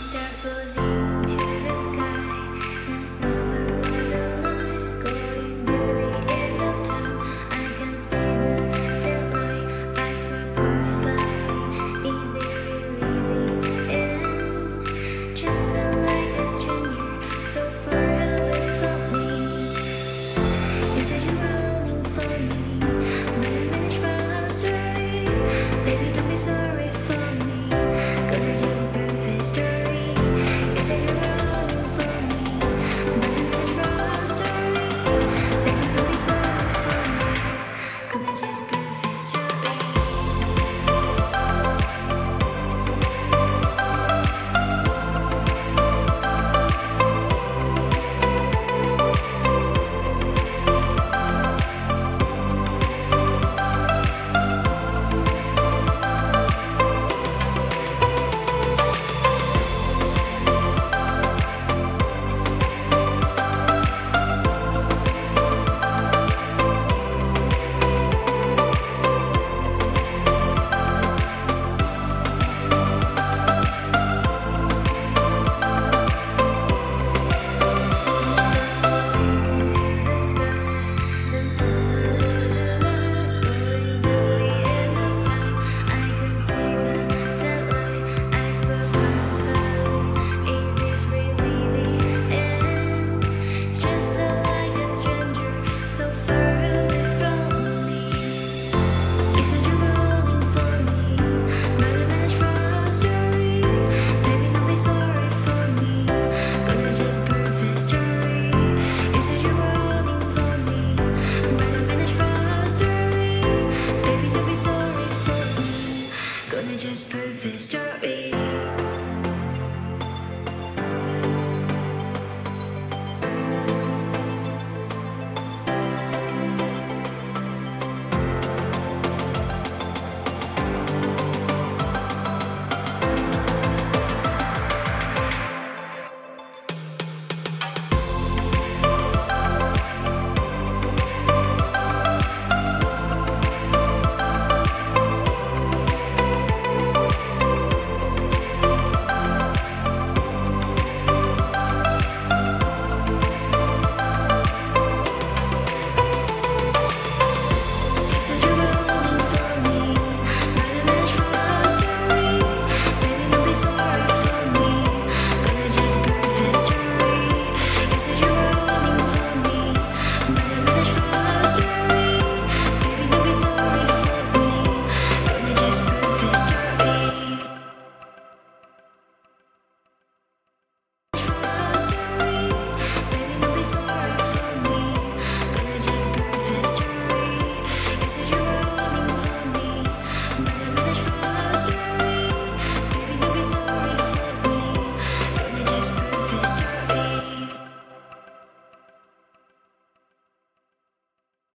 star falls into the sky. The summer was alive, going to the end of time. I can see the daylight. Eyes were perfectly in the really the end. Just like a stranger, so far away from me. You said you're running for me, but I managed from our story. Baby, don't be sorry for me. Gonna just perfect story. You said you're running for me, but I managed from our story. Baby, don't be sorry for me. Gonna just perfect story. Just perfect story.